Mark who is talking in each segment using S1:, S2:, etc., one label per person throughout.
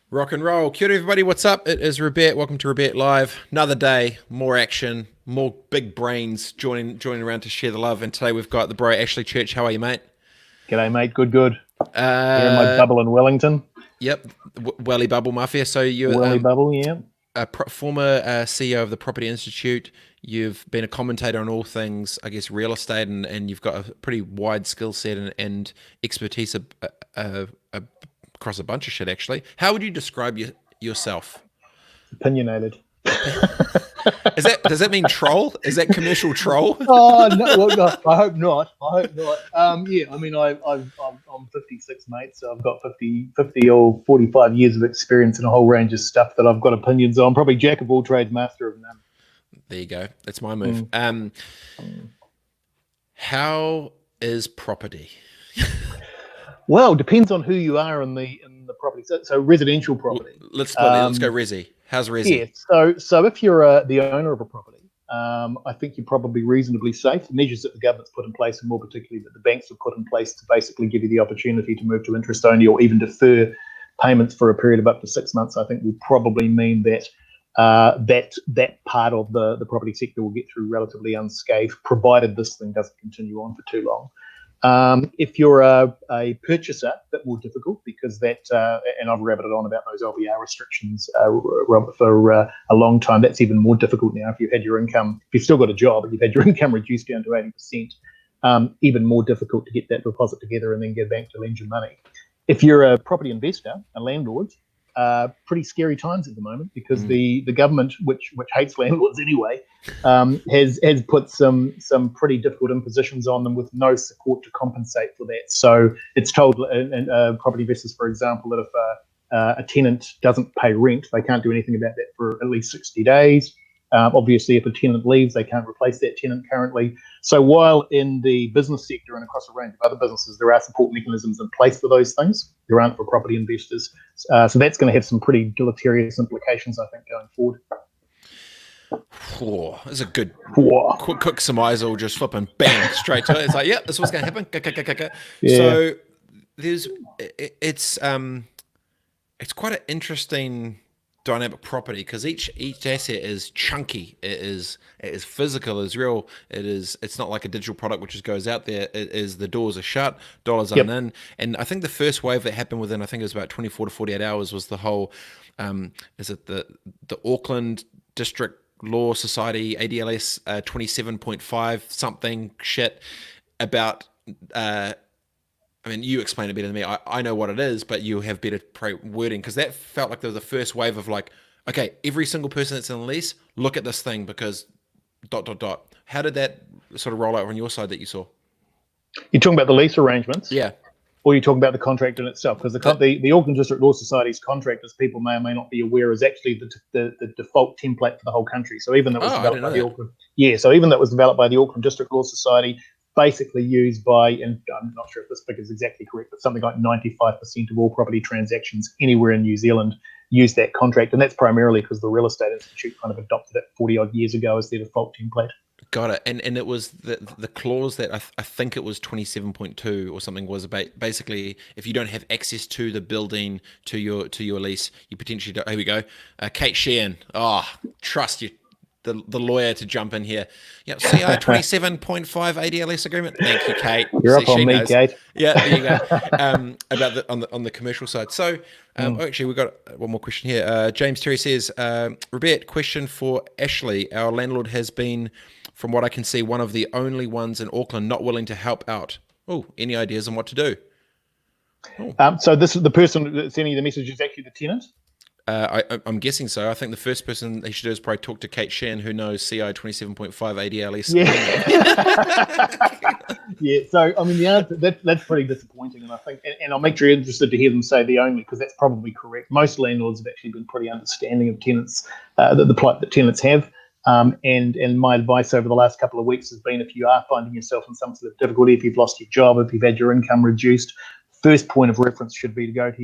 S1: Rock and roll. Kia ora, everybody. What's up? It is Robett. Welcome to Robett Live. Another day, more action, more big brains joining around to share the love. And today we've got the bro Ashley Church. How are you, mate?
S2: G'day, mate. Good. Here in my
S1: Uh,
S2: bubble in Wellington.
S1: yep, Welly Bubble Mafia. So you're
S2: Welly bubble, yeah.
S1: a former CEO of the Property Institute. You've been a commentator on all things, I guess, real estate, and you've got a pretty wide skill set and expertise across a bunch of shit, actually. How would you describe yourself?
S2: Opinionated.
S1: Does that mean troll? Is that commercial troll?
S2: Oh no, well, no, I hope not. Yeah, I mean, I'm 56, mate, so I've got 50 or 45 years of experience in a whole range of stuff that I've got opinions on. Probably jack of all trades, master of none.
S1: There you go. That's my move. How is property?
S2: Well, depends on who you are in the property. So residential property.
S1: Let's go resi. How's resi?
S2: Yeah. So if you're the owner of a property, I think you're probably reasonably safe. The measures that the government's put in place, and more particularly that the banks have put in place to basically give you the opportunity to move to interest only or even defer payments for a period of up to 6 months, I think will probably mean that that part of the property sector will get through relatively unscathed, provided this thing doesn't continue on for too long. If you're a purchaser, a bit more difficult because and I've rabbited on about those LVR restrictions for a long time. That's even more difficult now. If you've still got a job and you've had your income reduced down to 80%, even more difficult to get that deposit together and then get a bank to lend you money. If you're a property investor, a landlord, pretty scary times at the moment because the government, which hates landlords anyway, has put some pretty difficult impositions on them with no support to compensate for that. So it's told property investors, for example, that if a tenant doesn't pay rent, they can't do anything about that for at least 60 days. Obviously, if a tenant leaves, they can't replace that tenant currently. So while in the business sector and across a range of other businesses, there are support mechanisms in place for those things, there aren't for property investors. So that's going to have some pretty deleterious implications, I think, going forward.
S1: Whoa, that's a good quick surmise, all just flipping bang straight to it. It's like, yeah, this is what's going to happen. Yeah. So it's quite an interesting dynamic property because each asset is chunky. It is physical, is real. It's not like a digital product which just goes out there. It is, the doors are shut, dollars aren't in. And I think the first wave that happened within, I think it was about 24 to 48 hours, was the whole is it the Auckland District Law Society ADLS 27.5 something shit about I mean, you explain it better than me. I know what it is, but you have better wording, because that felt like there was the first wave of like, okay, every single person that's in a lease, look at this thing because ... How did that sort of roll out on your side that you saw?
S2: You're talking about the lease arrangements?
S1: Yeah.
S2: Or you're talking about the contract in itself? Because the Auckland District Law Society's contract, as people may or may not be aware, is actually the default template for the whole country. So even that was developed by the Auckland, even that was developed by the Auckland District Law Society, basically used by, and I'm not sure if this figure is exactly correct, but something like 95% of all property transactions anywhere in New Zealand use that contract. And that's primarily because the Real Estate Institute kind of adopted it 40 odd years ago as their default template.
S1: Got it. And it was the clause that I think it was 27.2 or something, was about basically if you don't have access to the building to your lease, you potentially don't. Here we go. Kate Sheehan. Trust you. The lawyer to jump in here. Yeah, CI 27.5 ADLS agreement. Thank you, Kate.
S2: You're up on me, Kate.
S1: Yeah, there you go. About on the commercial side. So, actually, we've got one more question here. James Terry says, Robett, question for Ashley. Our landlord has been, from what I can see, one of the only ones in Auckland not willing to help out. Oh, any ideas on what to do?
S2: So this is the person sending you the message is actually the tenant?
S1: I'm guessing so. I think the first person he should do is probably talk to Kate Shan, who knows CI 27.5 ADLS.
S2: Yeah. So I mean, the answer that's pretty disappointing, and I think, and I'm actually interested to hear them say the only, because that's probably correct. Most landlords have actually been pretty understanding of tenants, the plight that tenants have. And my advice over the last couple of weeks has been, if you are finding yourself in some sort of difficulty, if you've lost your job, if you've had your income reduced, first point of reference should be to go to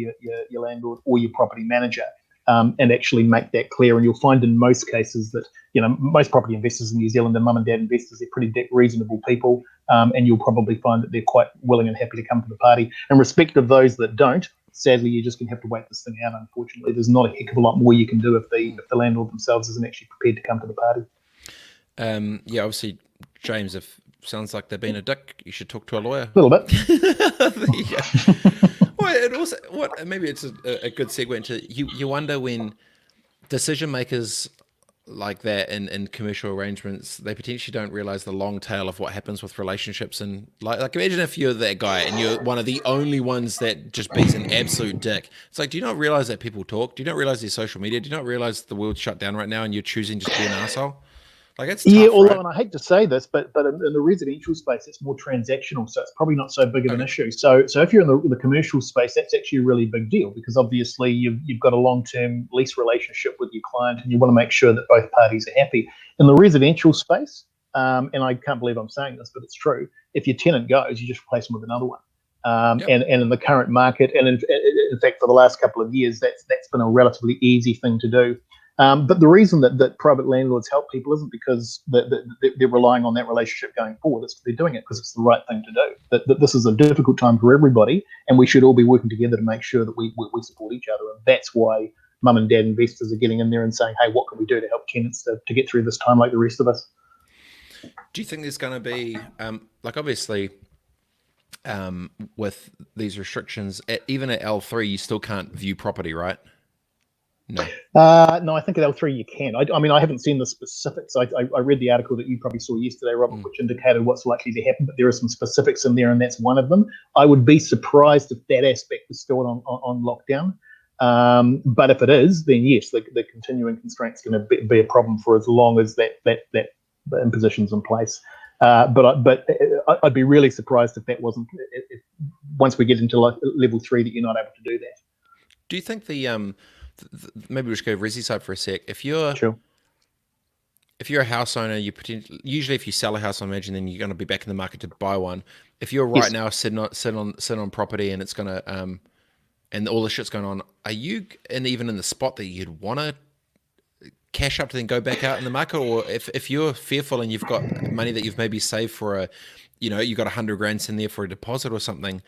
S2: your landlord or your property manager. And actually make that clear. And you'll find in most cases that, most property investors in New Zealand and mum and dad investors, they're pretty reasonable people. And you'll probably find that they're quite willing and happy to come to the party. In respect of those that don't, sadly, you're just going to have to wait this thing out. Unfortunately, there's not a heck of a lot more you can do if the landlord themselves isn't actually prepared to come to the party.
S1: Yeah, obviously, James, if sounds like they're being a dick, you should talk to a lawyer.
S2: A little bit.
S1: Well, it also maybe it's a good segue into you wonder when decision makers like that in commercial arrangements, they potentially don't realize the long tail of what happens with relationships. And like imagine if you're that guy and you're one of the only ones that just be's an absolute dick. It's like, do you not realize that people talk? Do you not realize there's social media? Do you not realize the world's shut down right now and you're choosing just to be an asshole? Like, it's tough,
S2: Although,
S1: right?
S2: and I hate to say this, but in the residential space, it's more transactional, so it's probably not so big of an issue. So if you're in the commercial space, that's actually a really big deal, because obviously you've got a long-term lease relationship with your client, and you want to make sure that both parties are happy. In the residential space, and I can't believe I'm saying this, but it's true, if your tenant goes, you just replace them with another one.
S1: Yep.
S2: And in the current market, and in fact for the last couple of years, that's been a relatively easy thing to do. But the reason that private landlords help people isn't because they're relying on that relationship going forward. It's they're doing it because it's the right thing to do. That this is a difficult time for everybody, and we should all be working together to make sure that we support each other. And that's why mum and dad investors are getting in there and saying, hey, what can we do to help tenants to get through this time like the rest of us?
S1: Do you think there's going to be, like obviously, with these restrictions, even at L3, you still can't view property, right? No.
S2: No, I think at L3 you can. I mean, I haven't seen the specifics. I read the article that you probably saw yesterday, Robert, which indicated what's likely to happen, but there are some specifics in there, and that's one of them. I would be surprised if that aspect is still on lockdown. But if it is, then yes, the continuing constraint's going to be a problem for as long as that imposition's in place. But I'd be really surprised if that wasn't, once we get into level 3, that you're not able to do that.
S1: Do you think maybe we'll just go resi side for a sec. If you're a house owner, usually if you sell a house, I imagine then you're going to be back in the market to buy one. If you're right now sitting on property and it's going to and all the shit's going on, are you even in the spot that you'd want to cash up to then go back out in the market? Or if you're fearful and you've got money that you've maybe saved for you've got 100 grand in there for a deposit or something,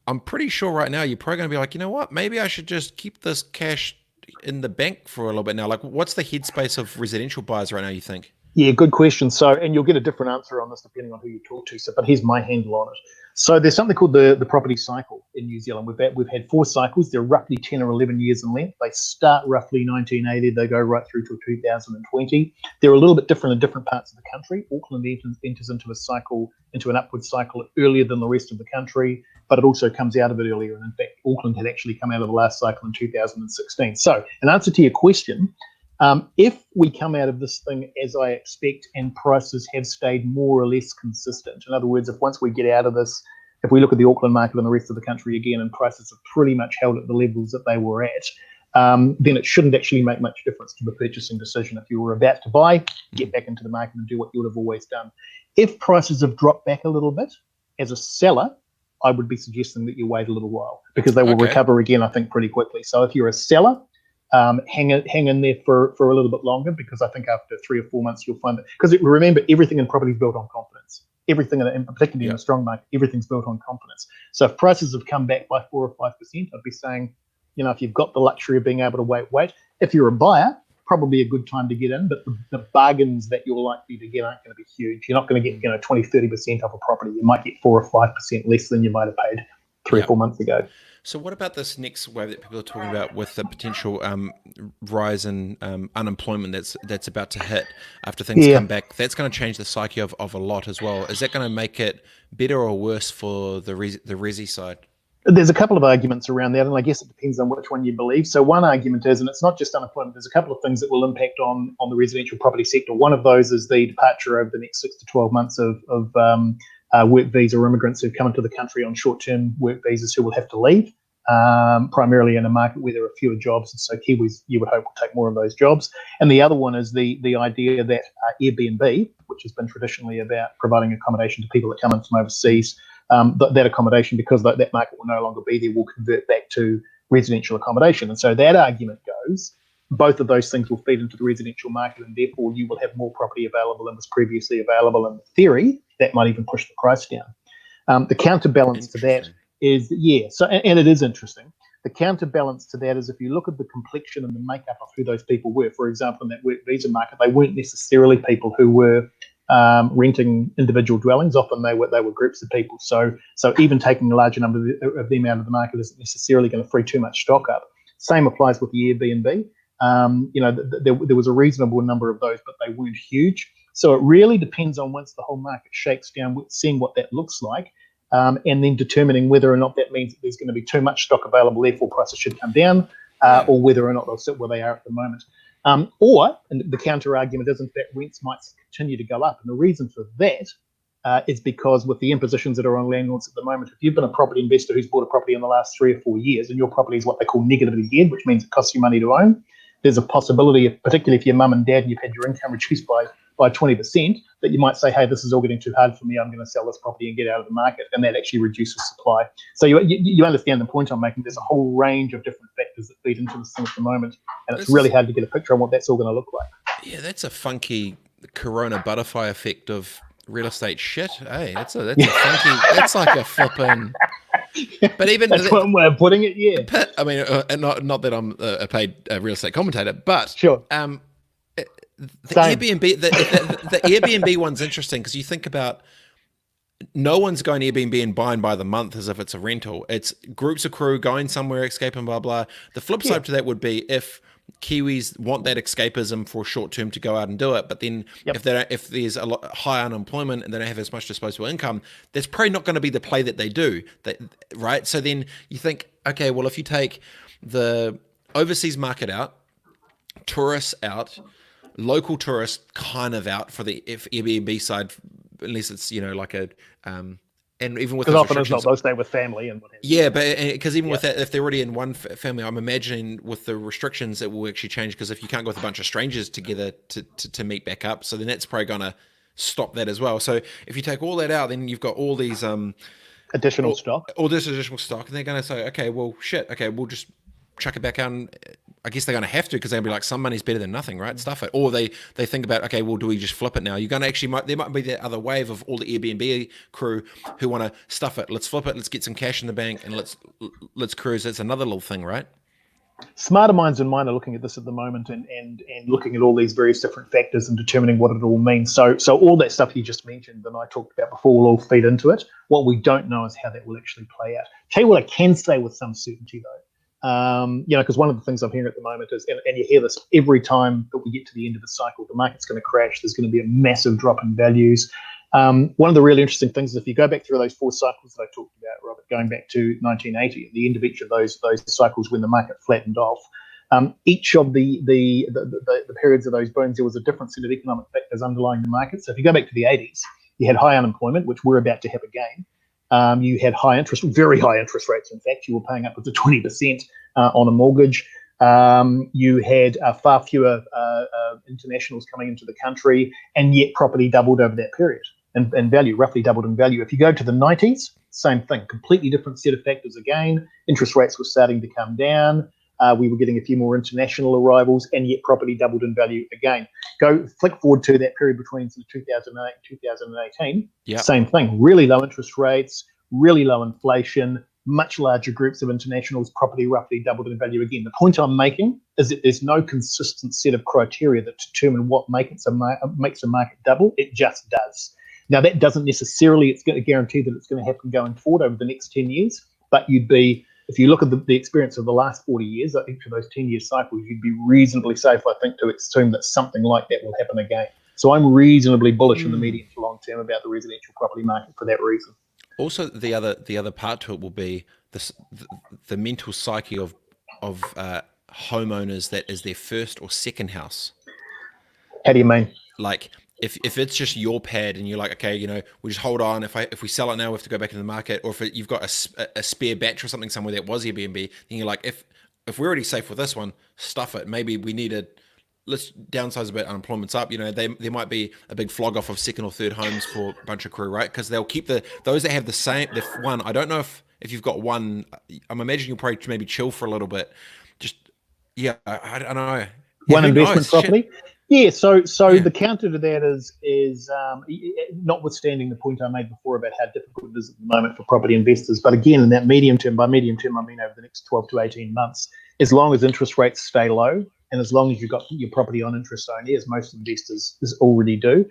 S1: I'm pretty sure right now you're probably going to be like, you know what, maybe I should just keep this cash in the bank for a little bit now. Like, what's the headspace of residential buyers right now, you think?
S2: Yeah, good question. So, and you'll get a different answer on this depending on who you talk to. So, but here's my handle on it. So there's something called the property cycle in New Zealand. We've had 4 cycles. They're roughly 10 or 11 years in length. They start roughly 1980. They go right through to 2020. They're a little bit different in different parts of the country. Auckland enters into a cycle, into an upward cycle earlier than the rest of the country, but it also comes out of it earlier. And in fact, Auckland had actually come out of the last cycle in 2016. So, in answer to your question, if we come out of this thing as I expect and prices have stayed more or less consistent, in other words, if once we get out of this, if we look at the Auckland market and the rest of the country again and prices have pretty much held at the levels that they were at, then it shouldn't actually make much difference to the purchasing decision. If you were about to buy, get back into the market and do what you would have always done. If prices have dropped back a little bit, as a seller, I would be suggesting that you wait a little while, because they will recover again, I think, pretty quickly. So if you're a seller, hang in there for a little bit longer, because I think after 3 or 4 months you'll find that, because remember, everything in property is built on confidence. Everything, in particularly in a strong market, everything's built on confidence. So if prices have come back by 4 or 5%, I'd be saying, if you've got the luxury of being able to wait. If you're a buyer, probably a good time to get in, but the bargains that you're likely to get aren't going to be huge. You're not going to get 20-30% off a property. You might get 4 or 5% less than you might have paid 3 or 4 months ago.
S1: So what about this next wave that people are talking about with the potential rise in unemployment that's about to hit after things come back? That's going to change the psyche of a lot as well. Is that going to make it better or worse for the resi side?
S2: There's a couple of arguments around that, and I guess it depends on which one you believe. So one argument is, and it's not just unemployment, there's a couple of things that will impact on the residential property sector. One of those is the departure over the next 6 to 12 months of work visa immigrants who've come into the country on short-term work visas who will have to leave, primarily in a market where there are fewer jobs, and so Kiwis, you would hope, will take more of those jobs. And the other one is the idea that Airbnb, which has been traditionally about providing accommodation to people that come in from overseas, that accommodation, because that market will no longer be there, will convert back to residential accommodation. And so that argument goes, both of those things will feed into the residential market, and therefore you will have more property available than was previously available. In theory, that might even push the price down. The counterbalance to that is, so, and it is interesting. The counterbalance to that is if you look at the complexion and the makeup of who those people were, for example, in that work visa market, they weren't necessarily people who were renting individual dwellings. Often they were groups of people. So even taking a larger number of them out of the market isn't necessarily going to free too much stock up. Same applies with the Airbnb. There was a reasonable number of those, but they weren't huge. So it really depends on once the whole market shakes down, seeing what that looks like, and then determining whether or not that means that there's going to be too much stock available, therefore prices should come down, or whether or not they'll sit where they are at the moment. Or the counter argument is, in fact, rents might continue to go up. And the reason for that is because with the impositions that are on landlords at the moment, if you've been a property investor who's bought a property in the last 3 or 4 years and your property is what they call negatively geared, which means it costs you money to own, there's a possibility, particularly if you're mum and dad and you've had your income reduced by 20%, that you might say, hey, this is all getting too hard for me, I'm going to sell this property and get out of the market, and that actually reduces supply. So you understand the point I'm making. There's a whole range of different factors that feed into this thing at the moment, and it's really hard to get a picture on what that's all going to look like.
S1: Yeah, that's a funky corona butterfly effect of real estate shit. Hey, that's a funky, that's like a flipping... But even
S2: that's one way of putting it, yeah.
S1: But, I mean, not that I'm a paid real estate commentator, but
S2: sure.
S1: The Airbnb, the Airbnb one's interesting because you think about no one's going Airbnb and buying by the month as if it's a rental. It's groups of crew going somewhere, escaping, blah blah. The flip side to that would be if Kiwis want that escapism for short term to go out and do it, but then if there's a lot high unemployment and they don't have as much disposable income, that's probably not going to be the play that they do, right? So then you think, okay, well, if you take the overseas market out, tourists out, local tourists kind of out for the Airbnb side, unless it's like a and even with
S2: because often it's not, they'll stay with family and what have you.
S1: Yeah, but because even with that, if they're already in one family, I'm imagining with the restrictions it will actually change, because if you can't go with a bunch of strangers together to meet back up, so then that's probably going to stop that as well. So if you take all that out, then you've got all these
S2: additional stock,
S1: all this additional stock, and they're going to say, okay, well, shit, okay, we'll just chuck it back out. And I guess they're going to have to, because they'll be like, some money's better than nothing, right? Stuff it. Or they think about, okay, well, do we just flip it now? You're going to actually, there might be that other wave of all the Airbnb crew who want to stuff it. Let's flip it. Let's get some cash in the bank and let's cruise. That's another little thing, right?
S2: Smarter minds than mine are looking at this at the moment and looking at all these various different factors and determining what it all means. So all that stuff you just mentioned and I talked about before will all feed into it. What we don't know is how that will actually play out. Tell you what I can say with some certainty, though. Because one of the things I'm hearing at the moment is, and you hear this every time that we get to the end of the cycle, the market's going to crash. There's going to be a massive drop in values. One of the really interesting things is if you go back through those 4 cycles that I talked about, Robert, going back to 1980, at the end of each of those cycles when the market flattened off, each of the periods of those booms, there was a different set of economic factors underlying the market. So if you go back to the 80s, you had high unemployment, which we're about to have again. You had very high interest rates. In fact, you were paying upwards of 20% on a mortgage. You had far fewer internationals coming into the country, and yet property doubled over that period in value, roughly doubled in value. If you go to the 90s, same thing, completely different set of factors again. Interest rates were starting to come down. We were getting a few more international arrivals, and yet property doubled in value again. Flick forward to that period between 2008 and 2018.
S1: Yep.
S2: Same thing. Really low interest rates, really low inflation, much larger groups of internationals. Property roughly doubled in value again. The point I'm making is that there's no consistent set of criteria that determine what makes a market double. It just does. Now, that doesn't necessarily, it's going to guarantee that it's going to happen going forward over the next 10 years, but if you look at the experience of the last 40 years, I think for those 10-year cycles, you'd be reasonably safe, I think, to assume that something like that will happen again. So I'm reasonably bullish in the medium to long term about the residential property market for that reason.
S1: Also, the other part to it will be the mental psyche of homeowners that is their first or second house.
S2: How do you mean?
S1: Like, if it's just your pad and you're like, okay, we just hold on. If we sell it now, we have to go back into the market. Or if you've got a spare batch or something somewhere that was Airbnb, then you're like, if we're already safe with this one, stuff it. Maybe we need let's downsize a bit. Unemployment's up. There might be a big flog off of second or third homes for a bunch of crew, right? Because they'll keep those that have the one. I don't know if you've got one. I'm imagining you'll probably maybe chill for a little bit. Just I don't know.
S2: One investment property. Yeah, so
S1: Yeah.
S2: the counter to that is notwithstanding the point I made before about how difficult it is at the moment for property investors, but again in that medium term, by medium term I mean over the next 12 to 18 months, as long as interest rates stay low and as long as you've got your property on interest only, as most investors already do,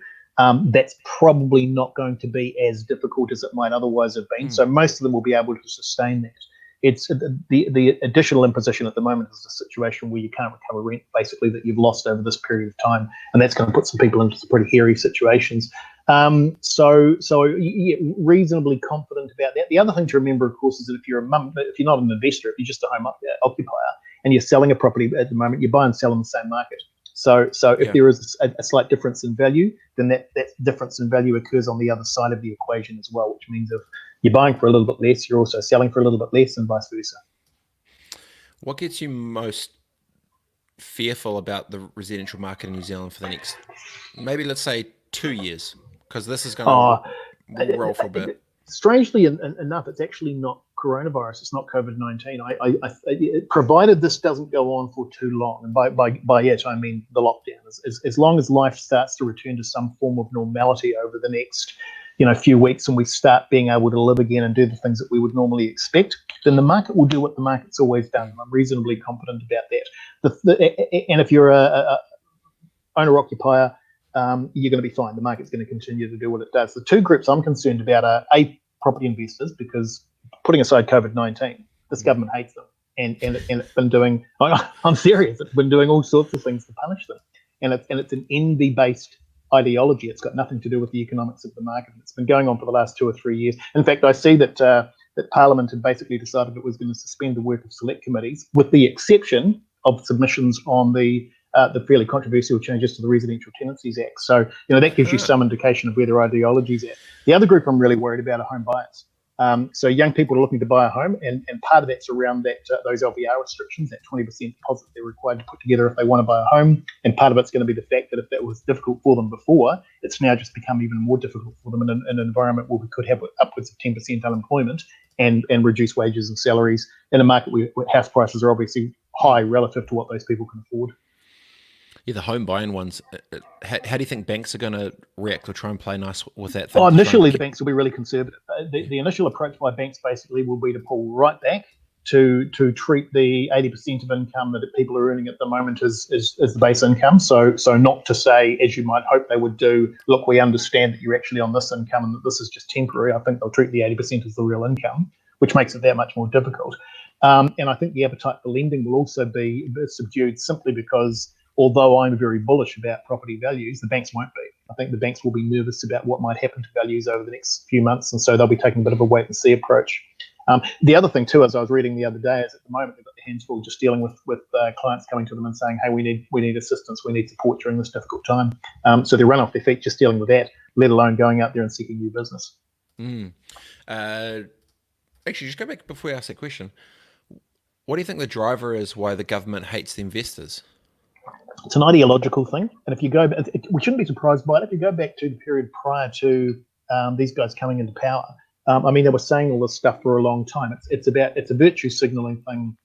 S2: that's probably not going to be as difficult as it might otherwise have been.
S1: Mm.
S2: So most of them will be able to sustain that. It's the additional imposition at the moment is a situation where you can't recover rent basically that you've lost over this period of time, and that's going to put some people into some pretty hairy situations. So yeah, reasonably confident about that. The other thing to remember, of course, is that if you're if you're not an investor, if you're just a home occupier and you're selling a property at the moment, you buy and sell in the same market. So if
S1: Yeah.
S2: there is a slight difference in value, then that difference in value occurs on the other side of the equation as well, which means if you're buying for a little bit less, you're also selling for a little bit less, and vice versa.
S1: What gets you most fearful about the residential market in New Zealand for the next, maybe let's say 2 years? Because this is going
S2: Uh,
S1: to roll for a bit.
S2: Strangely enough, it's actually not coronavirus. It's not COVID-19. Provided this doesn't go on for too long, and by it I mean the lockdown. As long as life starts to return to some form of normality over the next few weeks, and we start being able to live again and do the things that we would normally expect, then the market will do what the market's always done. I'm reasonably confident about that. And if you're a owner occupier, you're going to be fine. The market's going to continue to do what it does. The two groups I'm concerned about are property investors, because putting aside COVID-19, this government hates them, and it's been doing. I'm serious. It's been doing all sorts of things to punish them, and it's an envy-based ideology. It's got nothing to do with the economics of the market. It's been going on for the last 2 or 3 years. In fact, I see that that Parliament had basically decided it was going to suspend the work of select committees, with the exception of submissions on the fairly controversial changes to the Residential Tenancies Act. So, that gives you some indication of where their ideology's at. The other group I'm really worried about are home buyers. So young people are looking to buy a home, and part of that's around those LVR restrictions, that 20% deposit they're required to put together if they want to buy a home. And part of it's going to be the fact that if that was difficult for them before, it's now just become even more difficult for them in an environment where we could have upwards of 10% unemployment and reduced wages and salaries in a market where house prices are obviously high relative to what those people can afford.
S1: Yeah, the home buying ones. How do you think banks are going to react or try and play nice with that thing?
S2: Oh, initially, the banks will be really conservative. The initial approach by banks basically will be to pull right back to treat the 80% of income that people are earning at the moment as the base income. So not to say, as you might hope they would do, look, we understand that you're actually on this income and that this is just temporary. I think they'll treat the 80% as the real income, which makes it that much more difficult. And I think the appetite for lending will also be subdued, simply because although I'm very bullish about property values, the banks won't be. I think the banks will be nervous about what might happen to values over the next few months, and so they'll be taking a bit of a wait and see approach. The other thing too, as I was reading the other day, is at the moment they've got their hands full just dealing with clients coming to them and saying, "Hey, we need assistance, we need support during this difficult time." So they run off their feet just dealing with that, let alone going out there and seeking new business.
S1: Actually, just go back before I ask that question. What do you think the driver is why the government hates the investors?
S2: It's an ideological thing, and if you go, we shouldn't be surprised by it. If you go back to the period prior to these guys coming into power, I mean, they were saying all this stuff for a long time. It's a virtue signalling thing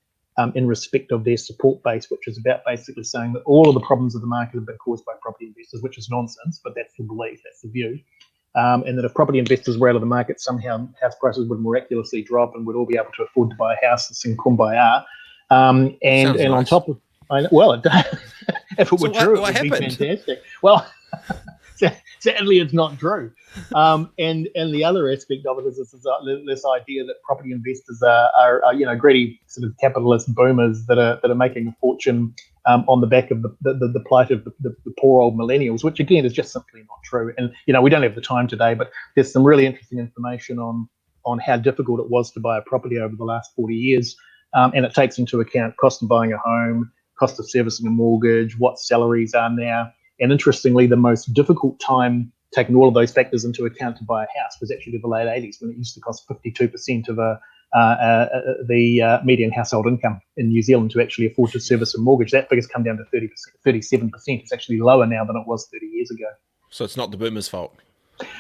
S2: in respect of their support base, which is about basically saying that all of the problems of the market have been caused by property investors, which is nonsense, but that's the belief, that's the view. And that if property investors were out of the market, somehow house prices would miraculously drop and we'd all be able to afford to buy a house and sing Kumbaya. And
S1: nice.
S2: On top of, well, if it were true, it would be fantastic. Well, sadly, it's not true. And the other aspect of it is this idea that property investors are greedy sort of capitalist boomers that are making a fortune on the back of the plight of the poor old millennials, which again is just simply not true. And we don't have the time today, but there's some really interesting information on how difficult it was to buy a property over the last 40 years, and it takes into account cost of buying a home, cost of servicing a mortgage, what salaries are now. And interestingly, the most difficult time taking all of those factors into account to buy a house was actually the late 80s, when it used to cost 52% of the median household income in New Zealand to actually afford to service a mortgage. That figure's come down to 30%, 37%. It's actually lower now than it was 30 years ago.
S1: So it's not the boomers' fault?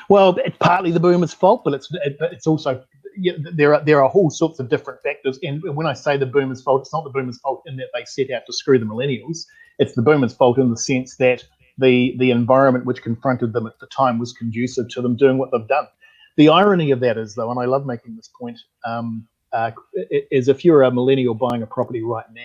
S2: Well, it's partly the boomers' fault, but it's also, there are all sorts of different factors. And when I say the boomers' fault, it's not the boomers' fault in that they set out to screw the millennials. It's the boomers' fault in the sense that the environment which confronted them at the time was conducive to them doing what they've done. The irony of that is, though, and I love making this point, is if you're a millennial buying a property right now,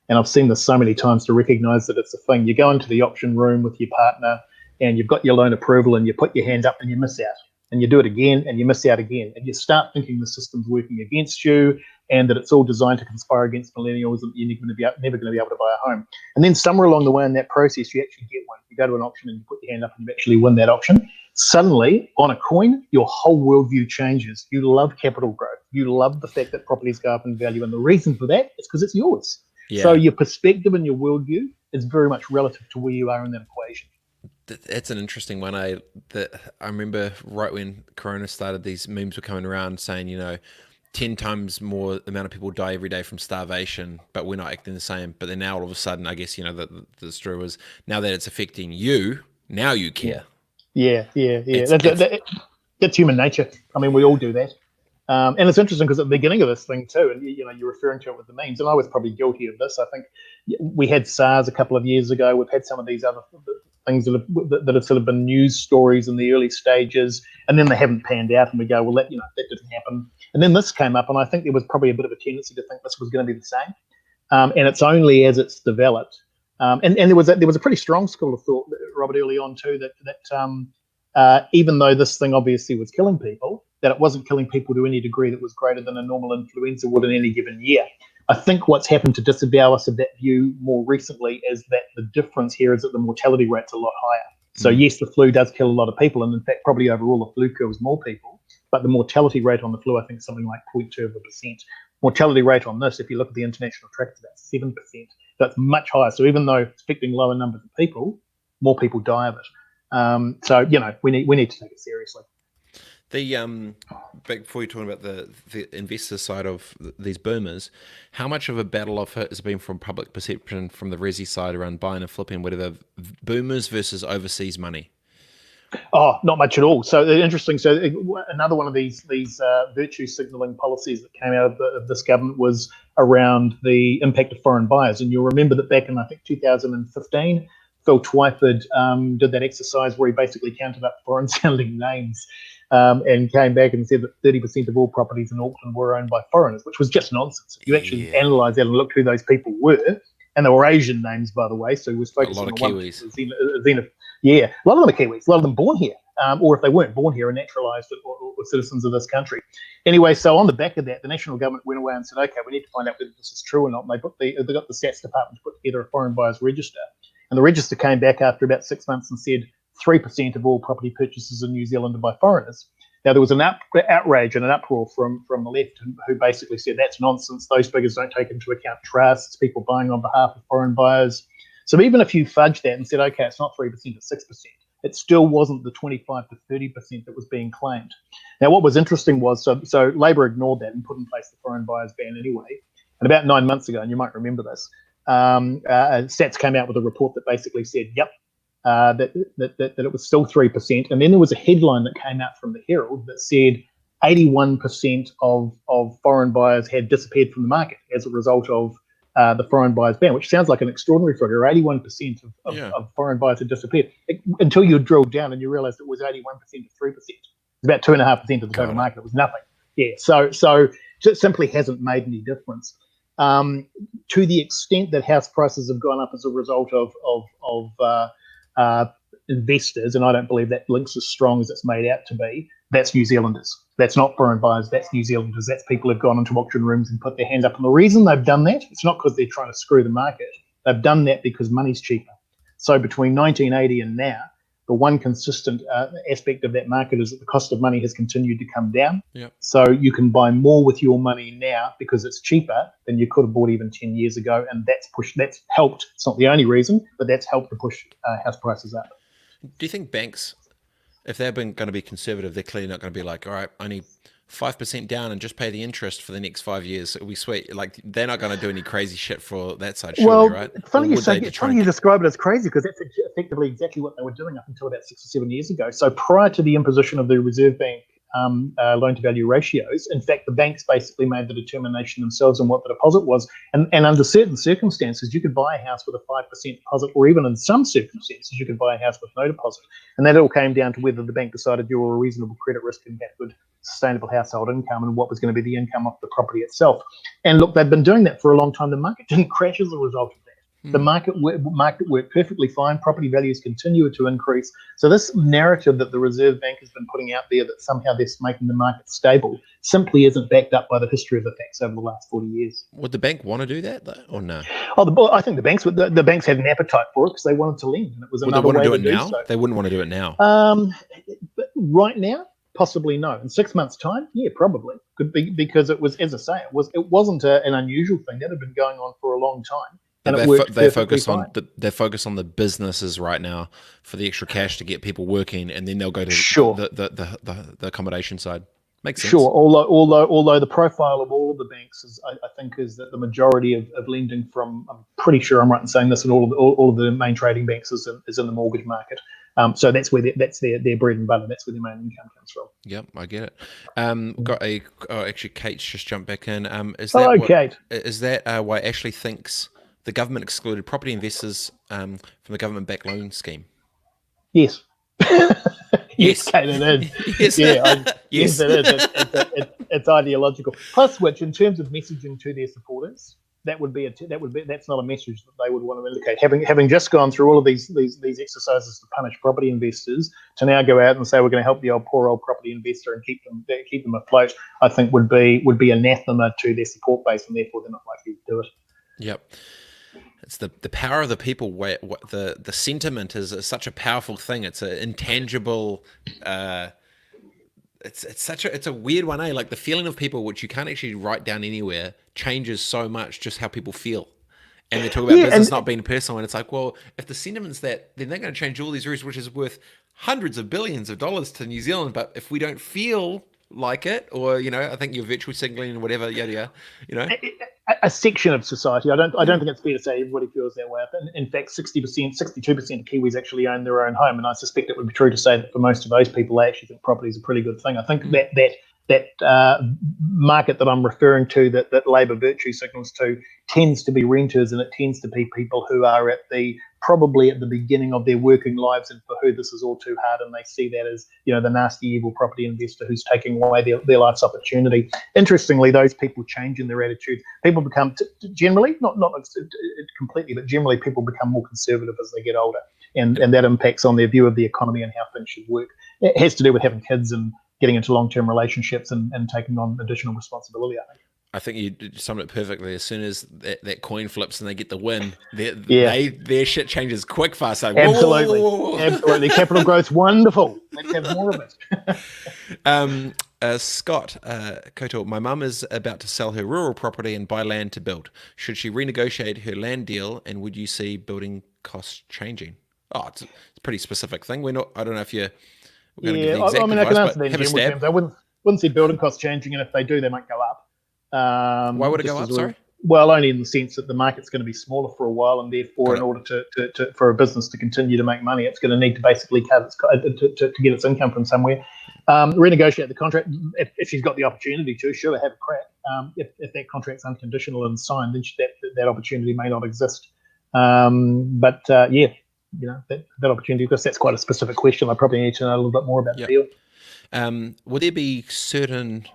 S2: and I've seen this so many times to recognise that it's a thing, you go into the auction room with your partner and you've got your loan approval and you put your hand up and you miss out. And you do it again and you miss out again. And you start thinking the system's working against you and that it's all designed to conspire against millennials and you're never going to be able to buy a home. And then somewhere along the way in that process, you actually get one. You go to an auction and you put your hand up and you actually win that auction. Suddenly, on a coin, your whole worldview changes. You love capital growth. You love the fact that properties go up in value. And the reason for that is because it's yours. Yeah. So your perspective and your worldview is very much relative to where you are in that equation.
S1: That's an interesting one. I remember right when Corona started, these memes were coming around saying, 10 times more amount of people die every day from starvation, but we're not acting the same. But then now all of a sudden, I guess, the story was now that it's affecting you, now you care.
S2: Yeah. That's human nature. I mean, we all do that. And it's interesting because at the beginning of this thing too, and you're referring to it with the memes, and I was probably guilty of this. I think we had SARS a couple of years ago. We've had some of these other things that have sort of been news stories in the early stages, and then they haven't panned out, and we go, well, that didn't happen. And then this came up, and I think there was probably a bit of a tendency to think this was going to be the same. And it's only as it's developed, and there was a pretty strong school of thought, Robert, early on too, that even though this thing obviously was killing people, that it wasn't killing people to any degree that was greater than a normal influenza would in any given year. I think what's happened to disavow us of that view more recently is that the difference here is that the mortality rate's a lot higher. So yes, the flu does kill a lot of people, and in fact, probably overall the flu kills more people, but the mortality rate on the flu, I think, is something like 0.2%. Mortality rate on this, if you look at the international track, is about 7%. So it's much higher. So even though it's affecting lower numbers of people, more people die of it. So we need to take it seriously.
S1: Back before you're talking about the investor side of these boomers, how much of a battle of it has been from public perception from the resi side around buying and flipping, whatever, boomers versus overseas money?
S2: Oh, not much at all. So interesting. So another one of these virtue signalling policies that came out of this government was around the impact of foreign buyers. And you'll remember that back in, I think, 2015, Phil Twyford did that exercise where he basically counted up foreign-sounding names and came back and said that 30% of all properties in Auckland were owned by foreigners, which was just nonsense. If you actually analyse that and look who those people were, and they were Asian names, by the way, so we was focused on the Kiwis. A lot of them are Kiwis, a lot of them born here, or if they weren't born here, are naturalised or citizens of this country. Anyway, so on the back of that, the national government went away and said, okay, we need to find out whether this is true or not. And they got the Stats Department to put together a foreign buyers register. And the register came back after about 6 months and said 3% of all property purchases in New Zealand are by foreigners. Now, there was an outrage and an uproar from the left who basically said that's nonsense. Those figures don't take into account trusts, people buying on behalf of foreign buyers. So even if you fudged that and said, okay, it's not 3%, it's 6%, it still wasn't the 25 to 30% that was being claimed. Now, what was interesting was, so Labor ignored that and put in place the foreign buyers ban anyway. And about 9 months ago, and you might remember this, Stats came out with a report that basically said, yep, that it was still 3%. And then there was a headline that came out from the Herald that said 81% of foreign buyers had disappeared from the market as a result of the foreign buyers ban, which sounds like an extraordinary figure. 81% of foreign buyers had disappeared until you drilled down and you realized it was 81% of 3%. It's about 2.5% of the total market. It was nothing. Yeah. So it simply hasn't made any difference. To the extent that house prices have gone up as a result of investors, and I don't believe that link's as strong as it's made out to be, that's New Zealanders. That's not foreign buyers, that's New Zealanders. That's people who've gone into auction rooms and put their hand up. And the reason they've done that, it's not because they're trying to screw the market. They've done that because money's cheaper. So between 1980 and now, the one consistent aspect of that market is that the cost of money has continued to come down.
S1: Yep.
S2: So you can buy more with your money now because it's cheaper than you could have bought even 10 years ago. And that's helped. It's not the only reason, but that's helped to push house prices up.
S1: Do you think banks, if they're going to be conservative, they're clearly not going to be like, all right, only 5% down and just pay the interest for the next 5 years? It'll be sweet. Like, they're not going to do any crazy shit for that side, surely, right?
S2: It's funny you describe it as crazy because that's effectively exactly what they were doing up until about 6 or 7 years ago. So prior to the imposition of the Reserve Bank loan to value ratios. In fact, the banks basically made the determination themselves on what the deposit was. And under certain circumstances, you could buy a house with a 5% deposit, or even in some circumstances, you could buy a house with no deposit. And that all came down to whether the bank decided you were a reasonable credit risk and had good sustainable household income and what was going to be the income of the property itself. And look, they've been doing that for a long time. The market didn't crash as a result of that. The market worked perfectly fine. Property values continue to increase. So this narrative that the Reserve Bank has been putting out there that somehow they're making the market stable simply isn't backed up by the history of the facts over the last 40 years.
S1: Would the bank want to do that, though, or no?
S2: I think the banks had an appetite for it because they wanted to lend, and it was another way to do so.
S1: They wouldn't want to do it now.
S2: But right now, possibly no. In 6 months' time, yeah, probably could be, because it was, as I say, it wasn't an unusual thing that had been going on for a long time. And
S1: they focus on the businesses right now for the extra cash to get people working, and then they'll go to the accommodation side. Makes sense.
S2: Sure. Although the profile of all of the banks is, I think, is that the majority of lending from, I'm pretty sure I'm right in saying this, and all of the main trading banks is in the mortgage market. So that's where that's their bread and butter. That's where their main income comes from.
S1: Yep, I get it. Actually, Kate's just jumped back in.
S2: Kate.
S1: Is that why Ashley thinks the government excluded property investors from the government-backed loan scheme?
S2: Yes.
S1: Yes,
S2: Kate, it is.
S1: Yes.
S2: Yeah,
S1: Yes.
S2: Yes, it is. It's ideological. Plus, which, in terms of messaging to their supporters, that's not a message that they would want to indicate. Having just gone through all of these exercises to punish property investors, to now go out and say we're going to help the poor old property investor and keep them afloat, I think would be anathema to their support base, and therefore they're not likely to do it.
S1: Yep. It's the power of the people. The sentiment is such a powerful thing. It's an intangible. It's a weird one, eh? Like the feeling of people, which you can't actually write down anywhere, changes so much. Just how people feel, and they talk about business not being personal. And it's like, well, if the sentiment's that, then they're going to change all these rules, which is worth hundreds of billions of dollars to New Zealand. But if we don't feel like it, or I think you're virtual signaling and whatever, yada yada,
S2: A section of society. I don't think it's fair to say everybody feels that way. In fact, 60%, 62% of Kiwis actually own their own home, and I suspect it would be true to say that for most of those people, they actually think property is a pretty good thing. I think that market that I'm referring to, that Labor virtue signals to, tends to be renters, and it tends to be people who are probably at the beginning of their working lives, and for who this is all too hard, and they see that as the nasty, evil property investor who's taking away their life's opportunity. Interestingly, those people change in their attitude. People become generally, not completely, but generally, people become more conservative as they get older, and that impacts on their view of the economy and how things should work. It has to do with having kids and getting into long-term relationships and taking on additional responsibility, I think.
S1: You summed it perfectly. As soon as that coin flips and they get the win, their shit changes quick, fast. Like,
S2: absolutely.
S1: Whoa.
S2: Absolutely. Capital growth's wonderful. Let's have more of
S1: it. Scott Koto, my mum is about to sell her rural property and buy land to build. Should she renegotiate her land deal, and would you see building costs changing? Oh, it's a pretty specific thing. I don't know if you're going to give the exact advice,
S2: I can answer that in
S1: have a
S2: general
S1: stab.
S2: terms. I wouldn't see building costs changing, and if they do, they might go up.
S1: Why would it go up? Sorry.
S2: Well, only in the sense that the market's going to be smaller for a while, and therefore, in order to for a business to continue to make money, it's going to need to basically cut to get its income from somewhere. Renegotiate the contract if she's got the opportunity to. Sure, have a crack. If that contract's unconditional and signed, then that opportunity may not exist. That opportunity, because that's quite a specific question. I probably need to know a little bit more about the deal.
S1: Would there be certain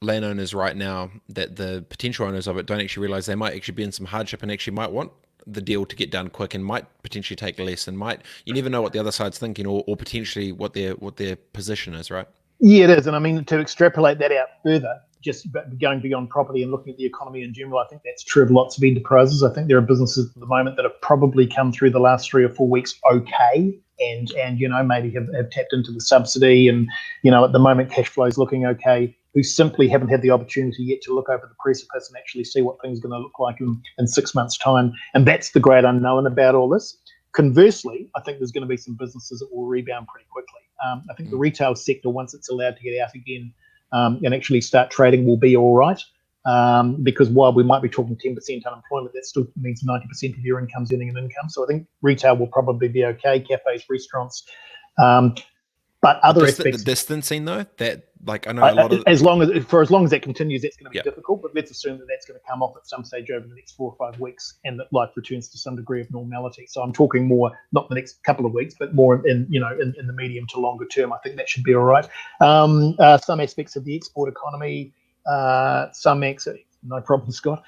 S1: landowners right now that the potential owners of it don't actually realize they might actually be in some hardship and actually might want the deal to get done quick and might potentially take less, and you never know what the other side's thinking, or potentially what their position is, right?
S2: Yeah, it is. And I mean, to extrapolate that out further, just going beyond property and looking at the economy in general, I think that's true of lots of enterprises. I think there are businesses at the moment that have probably come through the last 3 or 4 weeks okay, and maybe have tapped into the subsidy, and at the moment cash flow is looking okay, who simply haven't had the opportunity yet to look over the precipice and actually see what things are going to look like in 6 months' time. And that's the great unknown about all this. Conversely, I think there's going to be some businesses that will rebound pretty quickly. I think the retail sector, once it's allowed to get out again and actually start trading, will be all right. Because while we might be talking 10% unemployment, that still means 90% of your income's earning an income. So I think retail will probably be okay. Cafes, restaurants, But other
S1: The
S2: aspects,
S1: distancing though, that like I know a lot of
S2: as long as that continues, that's going to be difficult. But let's assume that that's going to come off at some stage over the next 4 or 5 weeks, and that life returns to some degree of normality. So I'm talking more not the next couple of weeks, but more in the medium to longer term. I think that should be all right. Some aspects of the export economy, no problem, Scott.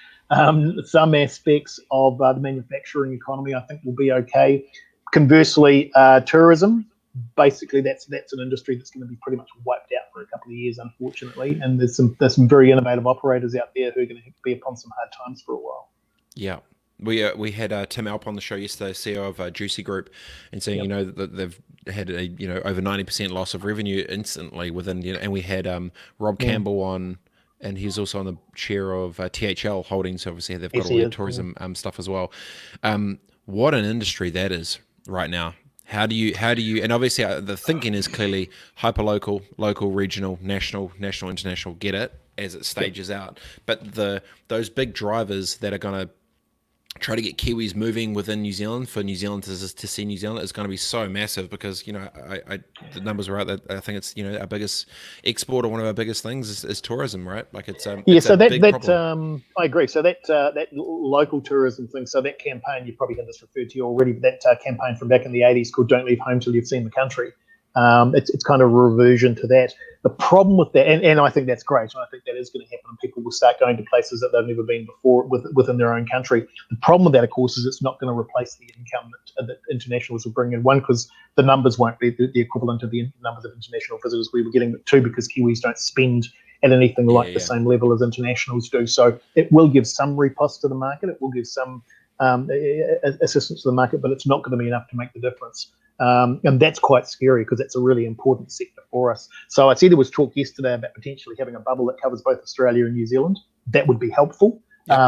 S2: Some aspects of the manufacturing economy, I think, will be okay. Conversely, tourism. Basically, that's an industry that's going to be pretty much wiped out for a couple of years, unfortunately. And there's some very innovative operators out there who are going to be upon some hard times for a while.
S1: Yeah. We had Tim Alp on the show yesterday, CEO of Juicy Group, and saying that they've had a over 90% loss of revenue instantly within and we had Rob Campbell on, and he's also on the chair of THL Holdings. Obviously, they've got all their tourism stuff as well. What an industry that is right now. How do you, and obviously the thinking is clearly hyper-local, local, regional, national, international, get it, as it stages out. But those big drivers that are going to try to get Kiwis moving within New Zealand, for New Zealand to see New Zealand, is going to be so massive, because the numbers are out that I think it's our biggest export, or one of our biggest things is tourism, right? Like it's so big problem.
S2: I agree. So that local tourism thing, so that campaign, you probably had this referred to already, but that campaign from back in the 80s called "Don't Leave Home Till You've Seen the Country." It's kind of a reversion to that. The problem with that, and I think that's great, and I think that is going to happen, and people will start going to places that they've never been before within their own country. The problem with that, of course, is it's not going to replace the income that internationals will bring in. One, because the numbers won't be the equivalent of the numbers of international visitors we were getting. But two, because Kiwis don't spend at anything like the same level as internationals do. So it will give some riposte to the market. It will give some assistance to the market, but it's not going to be enough to make the difference. And that's quite scary, because it's a really important sector for us. So I see there was talk yesterday about potentially having a bubble that covers both Australia and New Zealand. That would be helpful,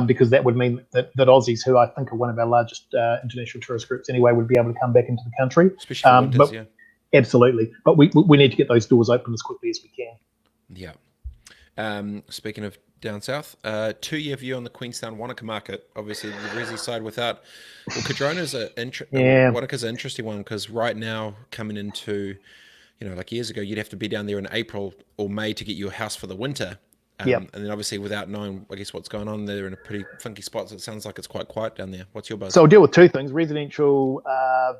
S2: because that would mean that Aussies, who I think are one of our largest international tourist groups anyway, would be able to come back into the country.
S1: Especially for winters,
S2: Absolutely. But we need to get those doors open as quickly as we can.
S1: Yeah. Speaking of down south, 2-year view on the Queenstown Wanaka market. Obviously, the resi side without. Well, Cardrona's Wanaka's an interesting one, because right now, coming into, like years ago, you'd have to be down there in April or May to get your house for the winter. And then obviously, without knowing, I guess, what's going on, they're in a pretty funky spot. So it sounds like it's quite quiet down there. What's your buzz?
S2: So I'll deal with two things: residential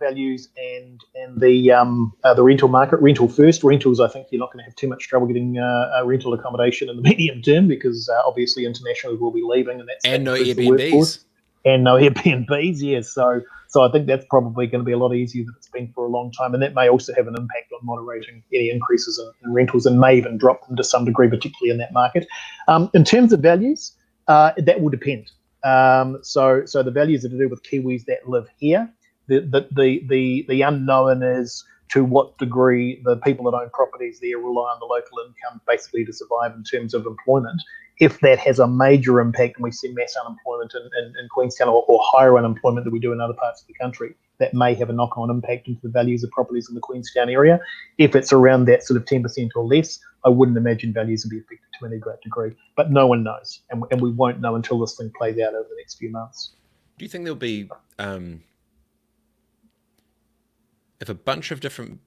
S2: values and the rental market. Rental first. Rentals, I think you're not going to have too much trouble getting rental accommodation in the medium term, because obviously internationals will be leaving, and
S1: no Airbnbs.
S2: And no Airbnbs, yes. So I think that's probably going to be a lot easier than it's been for a long time, and that may also have an impact on moderating any increases in rentals, and may even drop them to some degree, particularly in that market. In terms of values, that will depend. So the values are to do with Kiwis that live here. The unknown is to what degree the people that own properties there rely on the local income basically to survive in terms of employment. If that has a major impact, and we see mass unemployment in Queenstown, or higher unemployment than we do in other parts of the country, that may have a knock-on impact into the values of properties in the Queenstown area. If it's around that sort of 10% or less, I wouldn't imagine values would be affected to any great degree. But no one knows, and we won't know until this thing plays out over the next few months.
S1: Do you think there'll be, if a bunch of different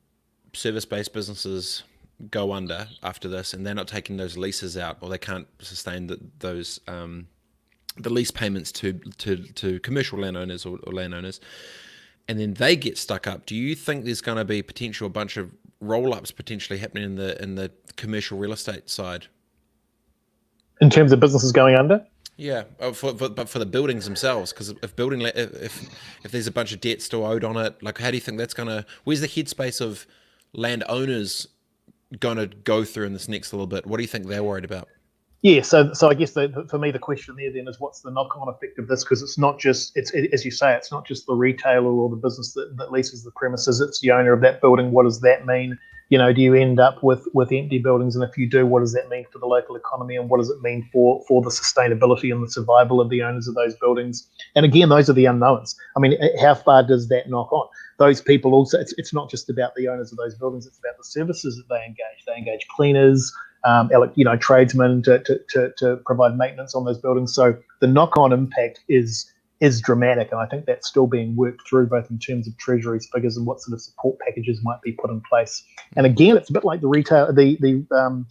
S1: service-based businesses go under after this, and they're not taking those leases out, or they can't sustain those the lease payments to commercial landowners or landowners, and then they get stuck up, do you think there's going to be a bunch of roll-ups potentially happening in the commercial real estate side?
S2: In terms of businesses going under?
S1: Yeah, but for the buildings themselves, because if there's a bunch of debt still owed on it, like how do you think that's going to? Where's the headspace of landowners going to go through in this next little bit? What do you think they're worried about?
S2: Yeah, so I guess for me the question there then is, what's the knock-on effect of this? Because it's not just, as you say, it's not just the retailer or the business that leases the premises, it's the owner of that building. What does that mean? Do you end up with empty buildings? And if you do, what does that mean for the local economy? And what does it mean for the sustainability and the survival of the owners of those buildings? And again, those are the unknowns. I mean, how far does that knock on? Those people also, it's not just about the owners of those buildings, it's about the services that they engage. They engage cleaners, tradesmen to provide maintenance on those buildings. So the knock-on impact is is dramatic, and I think that's still being worked through both in terms of Treasury's figures and what sort of support packages might be put in place. And again, it's a bit like the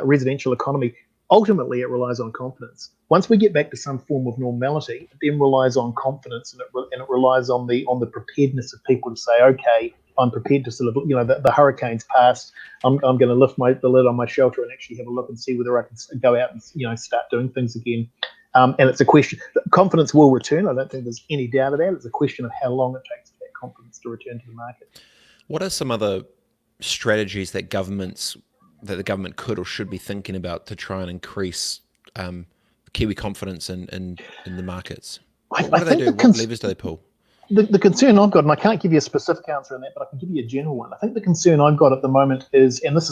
S2: residential economy. Ultimately, it relies on confidence. Once we get back to some form of normality, it then relies on confidence, and it relies on the preparedness of people to say, okay, I'm prepared to sort of, the hurricane's passed. I'm going to lift the lid on my shelter and actually have a look and see whether I can go out and start doing things again. And it's a question. Confidence will return. I don't think there's any doubt of that. It's a question of how long it takes for that confidence to return to the market.
S1: What are some other strategies that the government could or should be thinking about to try and increase Kiwi confidence in the markets? What do they do? What levers do they pull?
S2: The concern I've got, and I can't give you a specific answer on that, but I can give you a general one. I think the concern I've got at the moment is, and this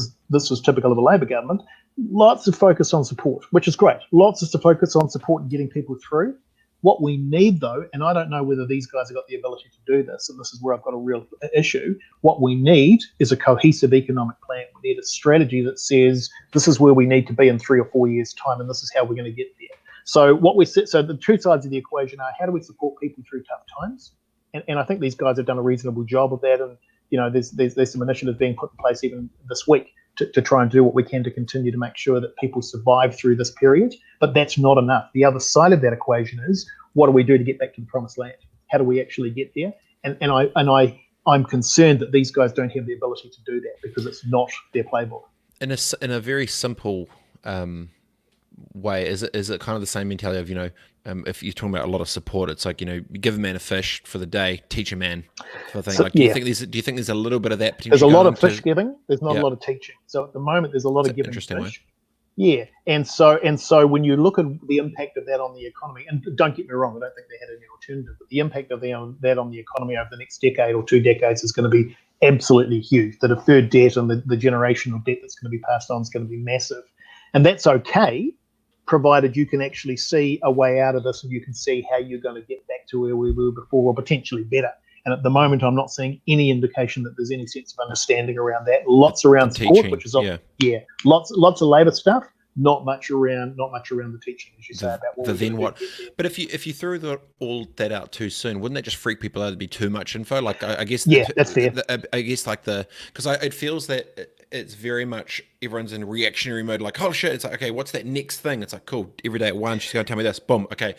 S2: was typical of a Labor government, lots of focus on support, which is great. Lots of focus on support and getting people through. What we need, though, and I don't know whether these guys have got the ability to do this, and this is where I've got a real issue, what we need is a cohesive economic plan. We need a strategy that says this is where we need to be in 3 or 4 years' time, and this is how we're going to get there. So the two sides of the equation are, how do we support people through tough times? And I think these guys have done a reasonable job of that. And there's some initiatives being put in place even this week to try and do what we can to continue to make sure that people survive through this period. But that's not enough. The other side of that equation is, what do we do to get back to the promised land? How do we actually get there? I'm concerned that these guys don't have the ability to do that because it's not their playbook.
S1: In a very simple way, is it kind of the same mentality of, if you're talking about a lot of support, it's like, give a man a fish for the day, teach a man for the thing. Do you think there's a little bit of that potential?
S2: There's a lot of fish giving. There's not a lot of teaching. So at the moment, there's a lot of giving fish.
S1: Way.
S2: Yeah, and so when you look at the impact of that on the economy, and don't get me wrong, I don't think they had any alternative, but the impact of that on the economy over the next decade or 2 decades is going to be absolutely huge. The deferred debt and the generational debt that's going to be passed on is going to be massive, and that's okay, provided you can actually see a way out of this and you can see how you're going to get back to where we were before, or potentially better. And at the moment, I'm not seeing any indication that there's any sense of understanding around that. Lots around support, teaching, which is lots of Labor stuff. Not much around the teaching, as you say, about what.
S1: Then what? But if you threw all that out too soon, wouldn't that just freak people out? It'd be too much info. Like I guess.
S2: That's fair.
S1: I guess because it feels that it's very much everyone's in reactionary mode. Like, oh shit! It's like, okay, what's that next thing? It's like, cool. Every day at 1, she's going to tell me this. Boom. Okay.